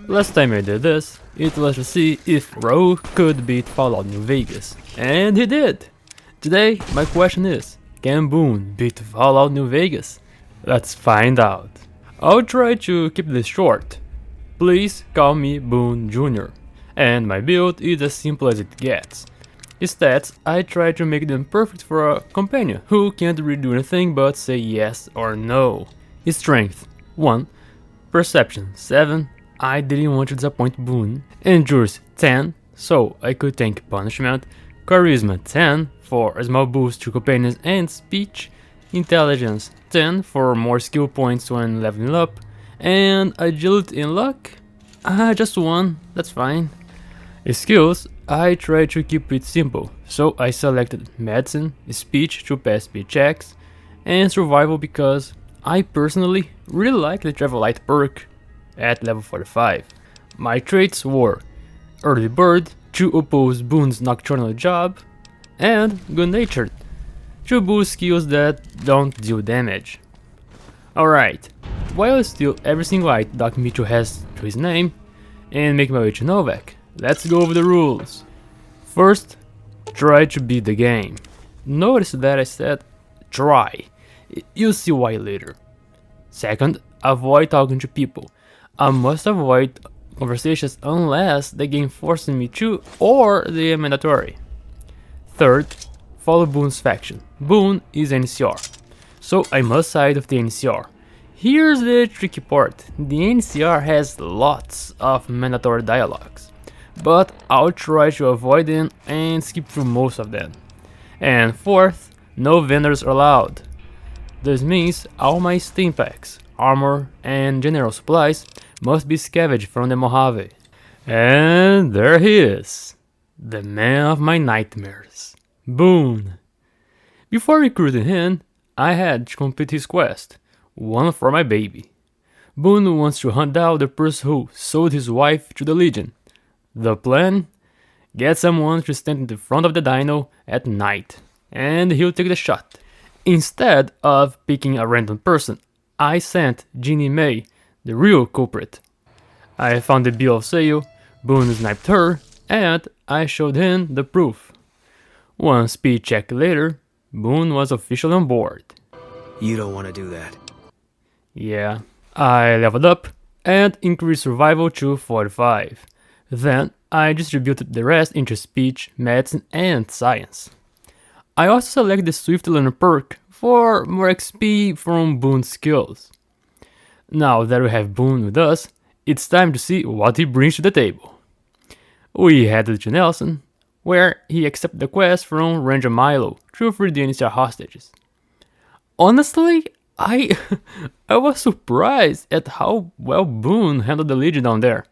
Last time I did this, it was to see if Raul could beat Fallout New Vegas, and he did! Today, my question is, can Boone beat Fallout New Vegas? Let's find out. I'll try to keep this short. Please call me Boone Jr. And my build is as simple as it gets. His stats, I try to make them perfect for a companion who can't really do anything but say yes or no. His strength, 1. Perception, 7. I didn't want to disappoint Boone. Endurance, 10, so I could tank punishment. Charisma, 10, for a small boost to companions and speech. Intelligence, 10, for more skill points when leveling up. And agility and luck? Just 1, that's fine. Skills, I try to keep it simple, so I selected medicine, speech to pass speed checks, and survival because I personally really like the travel light perk at level 45. My traits were early bird to oppose Boone's nocturnal job, and good natured to boost skills that don't deal damage. Alright, while I steal every single item Doc Mitchell has to his name and make my way to Novak, let's go over the rules. First, try to beat the game. Notice that I said try. You'll see why later. Second, avoid talking to people. I must avoid conversations unless the game forces me to or they are mandatory. Third, follow Boone's faction. Boone is NCR, so I must side with the NCR. Here's the tricky part. The NCR has lots of mandatory dialogues, but I'll try to avoid them and skip through most of them. And fourth, no vendors allowed. This means all my steam packs, armor, and general supplies must be scavenged from the Mojave. And there he is, the man of my nightmares, Boone. Before recruiting him, I had to complete his quest, one for my baby. Boone wants to hunt down the person who sold his wife to the Legion. The plan? Get someone to stand in the front of the dino at night, and he'll take the shot. Instead of picking a random person, I sent Jeannie May, the real culprit. I found the bill of sale, Boone sniped her, and I showed him the proof. One speed check later, Boone was officially on board. You don't want to do that. Yeah, I leveled up and increased survival to 45. Then I distributed the rest into speech, medicine, and science. I also selected the Swift Learner perk for more XP from Boone's skills. Now that we have Boone with us, it's time to see what he brings to the table. We headed to Nelson, where he accepted the quest from Ranger Milo to free the NCR hostages. Honestly, I was surprised at how well Boone handled the Legion down there.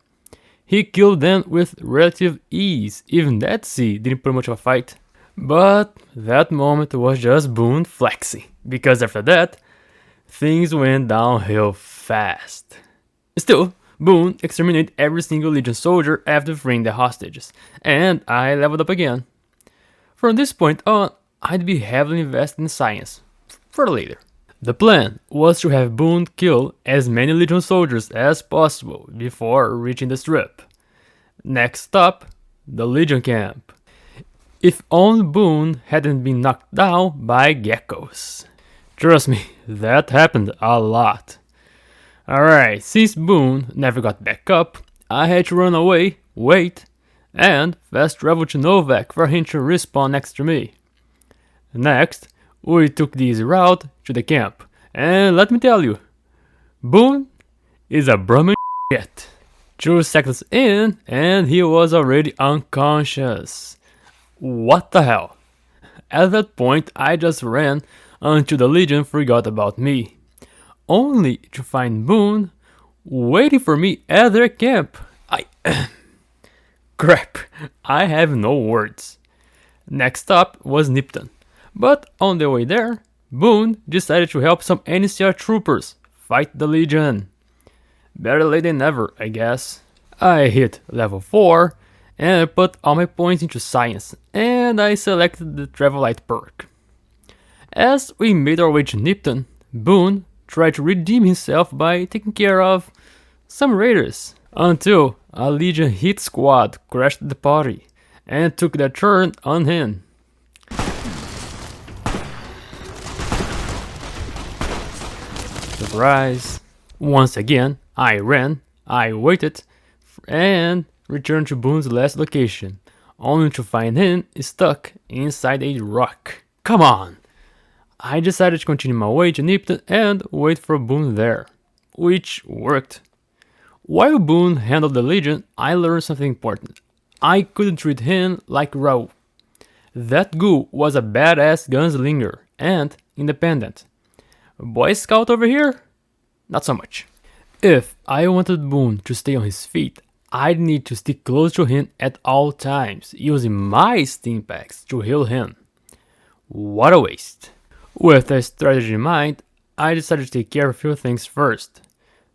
He killed them with relative ease, even that sea didn't put much of a fight. But that moment was just Boone flexing, because after that, things went downhill fast. Still, Boone exterminated every single Legion soldier after freeing the hostages, and I leveled up again. From this point on, I'd be heavily invested in science, for later. The plan was to have Boone kill as many Legion soldiers as possible before reaching the strip. Next stop, the Legion camp. If only Boone hadn't been knocked down by geckos. Trust me, that happened a lot. Alright, since Boone never got back up, I had to run away, wait, and fast travel to Novak for him to respawn next to me. Next, we took the easy route to the camp, and let me tell you, Boone is a Brahmin shit. 2 seconds in, and he was already unconscious. What the hell? At that point, I just ran until the Legion forgot about me, only to find Boone waiting for me at their camp. Crap, I have no words. Next stop was Nipton, but on the way there, Boone decided to help some NCR troopers fight the Legion. Better late than never, I guess. I hit level 4 and I put all my points into science, and I selected the travel light perk. As we made our way to Nipton, Boone tried to redeem himself by taking care of some raiders. Until a Legion hit squad crashed the party and took their turn on him. Surprise! Once again, I ran, I waited, and returned to Boone's last location, only to find him stuck inside a rock. Come on! I decided to continue my way to Nipton and wait for Boone there, which worked. While Boone handled the Legion, I learned something important. I couldn't treat him like Raoul. That ghoul was a badass gunslinger and independent. Boy Scout over here? Not so much. If I wanted Boone to stay on his feet, I'd need to stick close to him at all times, using my steam packs to heal him. What a waste. With that strategy in mind, I decided to take care of a few things first.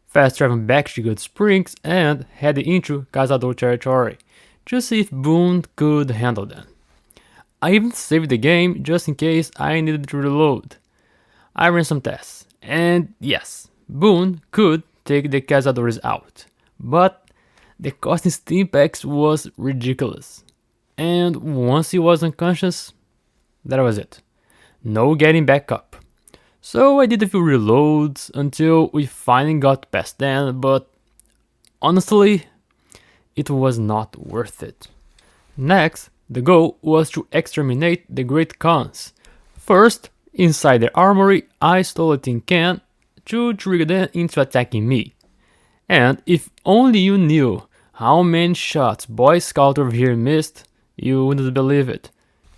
Fast traveling back to Good Springs and heading into Cazador territory, to see if Boone could handle them. I even saved the game just in case I needed to reload. I ran some tests, and yes, Boone could take the Cazadores out, but the cost in steam packs was ridiculous. And once he was unconscious, that was it. No getting back up. So I did a few reloads until we finally got past them, but honestly, it was not worth it. Next, the goal was to exterminate the Great Khans. First, inside the armory, I stole a tin can to trigger them into attacking me. And if only you knew how many shots Boy Scout over here missed, you wouldn't believe it.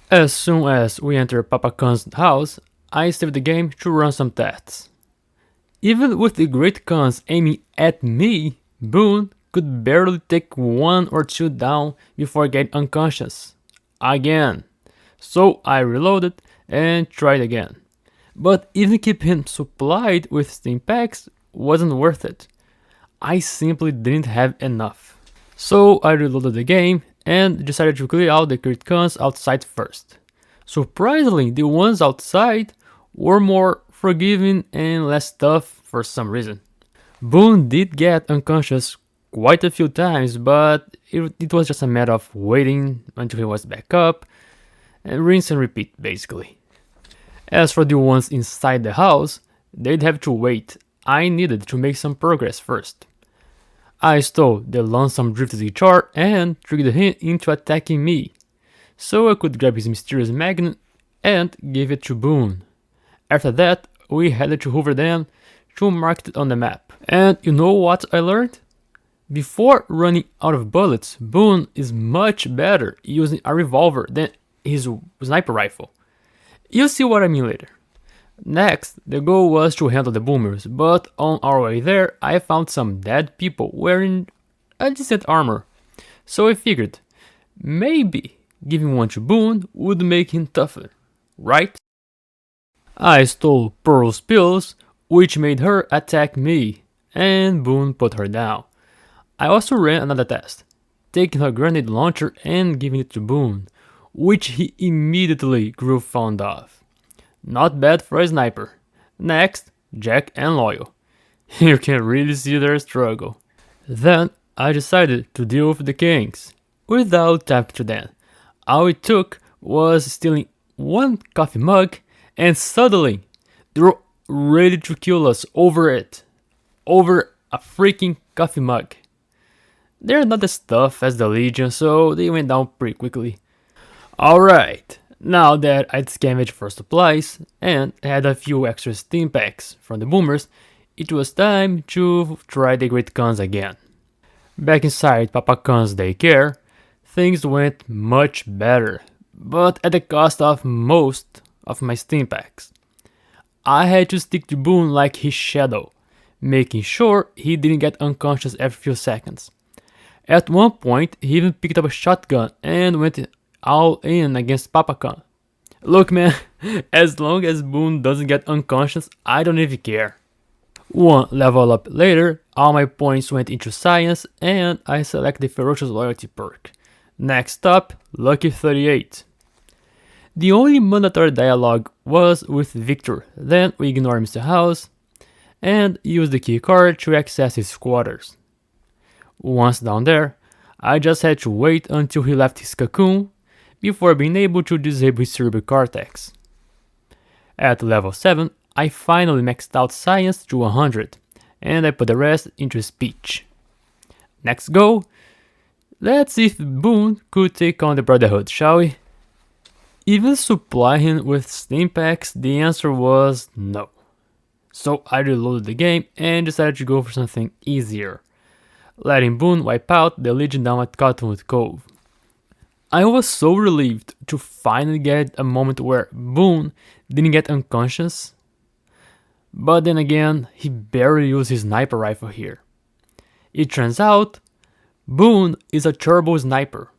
As soon as we enter Papa Khan's house, I saved the game to run some tests. Even with the Great Khans aiming at me, Boone could barely take one or two down before getting unconscious. Again. So I reloaded and tried again. But even keeping him supplied with steam packs wasn't worth it. I simply didn't have enough. So I reloaded the game and decided to clear out the Great Khans outside first. Surprisingly, the ones outside were more forgiving and less tough for some reason. Boone did get unconscious quite a few times, but it was just a matter of waiting until he was back up, and rinse and repeat basically. As for the ones inside the house, they'd have to wait. I needed to make some progress first. I stole the Lonesome Drifter's guitar and triggered him into attacking me, so I could grab his mysterious magnet and give it to Boone. After that, we headed to Hoover Dam to mark it on the map. And you know what I learned? Before running out of bullets, Boone is much better using a revolver than his sniper rifle. You'll see what I mean later. Next, the goal was to handle the boomers, but on our way there, I found some dead people wearing a decent armor. So I figured, maybe giving one to Boone would make him tougher, right? I stole Pearl's pills, which made her attack me, and Boone put her down. I also ran another test, taking her grenade launcher and giving it to Boone, which he immediately grew fond of. Not bad for a sniper. Next, Jack and Loyal. You can really see their struggle. Then I decided to deal with the Kings. Without talking to them, all it took was stealing one coffee mug, and suddenly they were ready to kill us over it. Over a freaking coffee mug. They're not as tough as the Legion, so they went down pretty quickly. Alright, now that I'd scavenged for supplies and had a few extra steam packs from the boomers, it was time to try the Great Khans again. Back inside Papa Khan's daycare, things went much better, but at the cost of most of my steam packs. I had to stick to Boone like his shadow, making sure he didn't get unconscious every few seconds. At one point, he even picked up a shotgun and went all in against Papa Khan. Look man, as long as Boone doesn't get unconscious, I don't even care. One level up later, all my points went into science and I select the Ferocious Loyalty perk. Next up, Lucky 38. The only mandatory dialogue was with Victor, then we ignore Mr. House and use the key card to access his quarters. Once down there, I just had to wait until he left his cocoon before being able to disable his cerebral cortex. At level 7, I finally maxed out science to 100, and I put the rest into speech. Next go, let's see if Boone could take on the Brotherhood, shall we? Even supply him with stim packs, the answer was no. So I reloaded the game and decided to go for something easier, letting Boone wipe out the Legion down at Cottonwood Cove. I was so relieved to finally get a moment where Boone didn't get unconscious, but then again, he barely used his sniper rifle here. It turns out, Boone is a turbo sniper.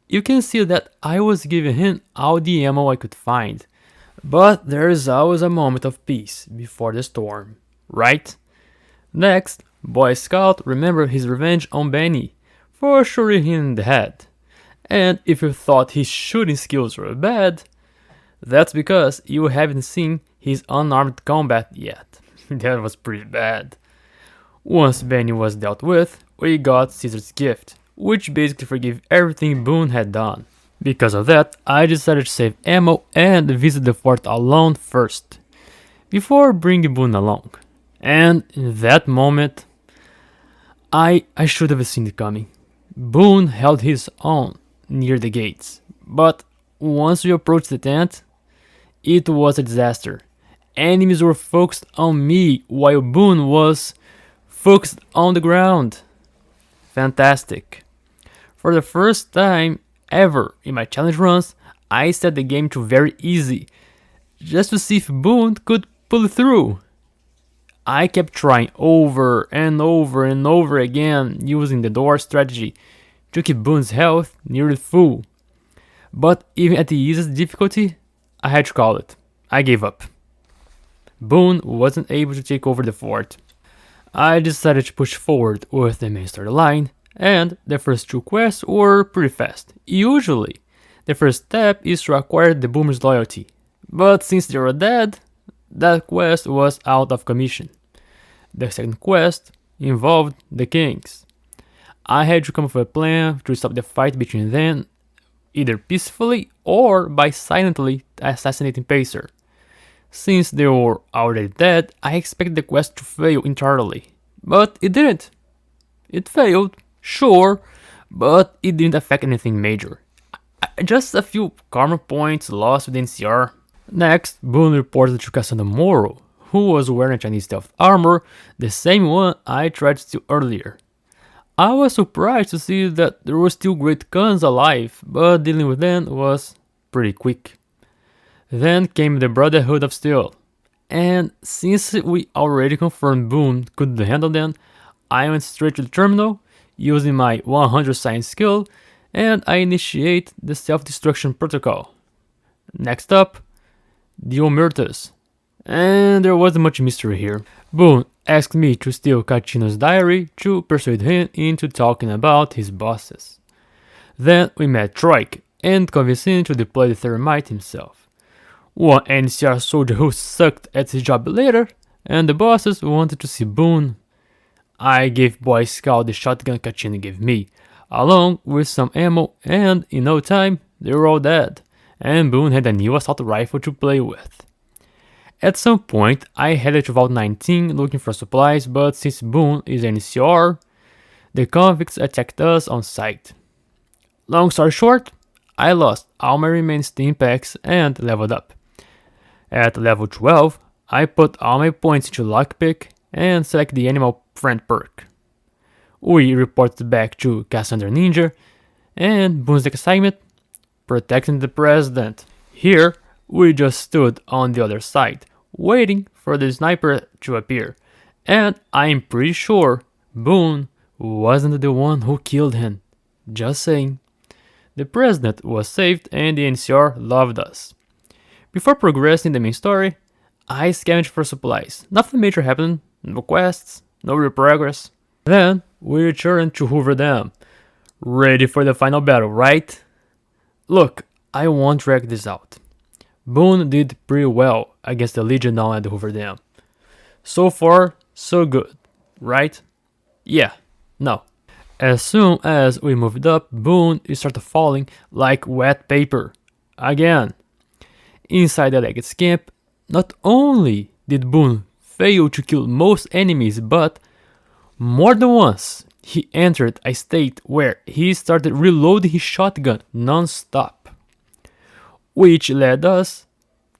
You can see that I was giving him all the ammo I could find, but there is always a moment of peace before the storm, right? Next, Boy Scout remembered his revenge on Benny for shooting him in the head. And if you thought his shooting skills were bad, that's because you haven't seen his unarmed combat yet. That was pretty bad. Once Benny was dealt with, we got Caesar's gift, which basically forgave everything Boone had done. Because of that, I decided to save ammo and visit the fort alone first, before bringing Boone along. And in that moment, I should have seen it coming. Boone held his own near the gates, but once we approached the tent, it was a disaster. Enemies were focused on me while Boone was focused on the ground. Fantastic. For the first time ever in my challenge runs, I set the game to very easy, just to see if Boone could pull it through. I kept trying over and over and over again using the door strategy to keep Boone's health nearly full. But even at the easiest difficulty, I had to call it. I gave up. Boone wasn't able to take over the fort. I decided to push forward with the main storyline, and the first two quests were pretty fast. Usually, the first step is to acquire the Boomer's loyalty, but since they were dead, that quest was out of commission. The second quest involved the Kings. I had to come up with a plan to stop the fight between them, either peacefully or by silently assassinating Pacer. Since they were already dead, I expected the quest to fail entirely, but it didn't. It failed, sure, but it didn't affect anything major. Just a few karma points lost with NCR. Next, Boone reported to Cassandra Morrow, who was wearing Chinese stealth armor, the same one I tried to steal earlier. I was surprised to see that there were still great guns alive, but dealing with them was pretty quick. Then came the Brotherhood of Steel, and since we already confirmed Boone couldn't handle them, I went straight to the terminal, using my 100 science skill, and I initiate the self-destruction protocol. Next up, the Omertas. And there wasn't much mystery here. Boone asked me to steal Cachino's diary to persuade him into talking about his bosses. Then we met Troik and convinced him to deploy the thermite himself. One NCR soldier who sucked at his job later, and the bosses wanted to see Boone. I gave Boy Scout the shotgun Cachino gave me, along with some ammo, and in no time, they were all dead, and Boone had a new assault rifle to play with. At some point, I headed to Vault 19 looking for supplies, but since Boone is an NCR, the convicts attacked us on sight. Long story short, I lost all my remaining stim packs and leveled up. At level 12, I put all my points into lockpick and select the animal friend perk. We reported back to Cassandra Ninja, and Boone's excitement, protecting the president. Here, we just stood on the other side, waiting for the sniper to appear, and I'm pretty sure Boone wasn't the one who killed him. Just saying. The president was saved and the NCR loved us. Before progressing the main story, I scavenged for supplies. Nothing major happened, no quests, no real progress. Then, we returned to Hoover Dam. Ready for the final battle, right? Look, I won't drag this out. Boone did pretty well against the Legion down at the Hoover Dam. So far, so good, right? Yeah, no. As soon as we moved up, Boone started falling like wet paper. Again. Inside the Leggett's camp, not only did Boone fail to kill most enemies, but more than once he entered a state where he started reloading his shotgun non-stop, which led us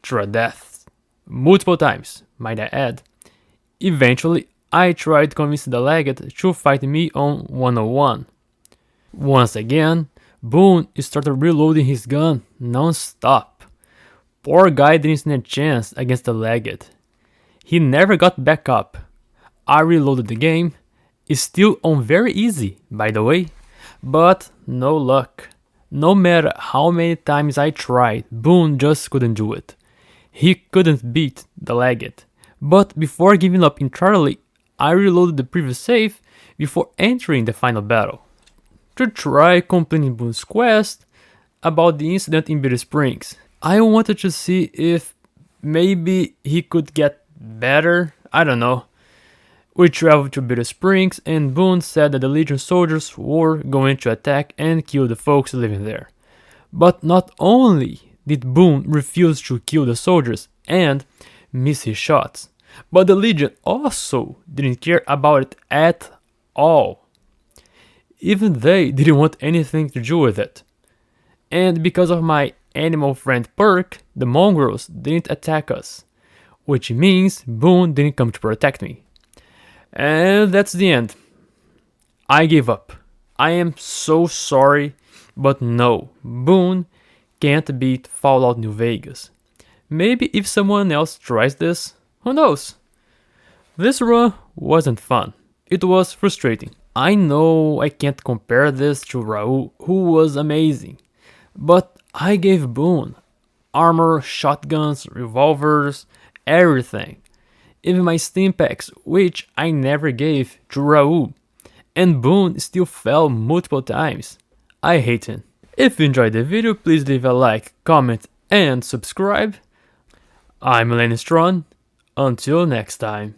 to a death. Multiple times, might I add. Eventually, I tried convincing the Leggett to fight me on 101. Once again, Boone started reloading his gun non-stop. Poor guy didn't stand a chance against the Leggett. He never got back up. I reloaded the game. It's still on very easy, by the way. But no luck. No matter how many times I tried, Boone just couldn't do it. He couldn't beat the Leggett. But before giving up entirely, I reloaded the previous save before entering the final battle, to try completing Boone's quest about the incident in Bitter Springs. I wanted to see if maybe he could get better, I don't know. We traveled to Bitter Springs and Boone said that the Legion soldiers were going to attack and kill the folks living there. But not only did Boone refuse to kill the soldiers and miss his shots, but the Legion also didn't care about it at all. Even they didn't want anything to do with it. And because of my animal friend perk, the mongrels didn't attack us, which means Boone didn't come to protect me. And that's the end. I gave up. I am so sorry, but no, Boone can't beat Fallout New Vegas. Maybe if someone else tries this, who knows? This run wasn't fun. It was frustrating. I know I can't compare this to Raul, who was amazing. But I gave Boone armor, shotguns, revolvers, everything. Even my steam packs, which I never gave to Raul. And Boone still fell multiple times. I hate him. If you enjoyed the video, please leave a like, comment, and subscribe. I'm Laniustron. Until next time.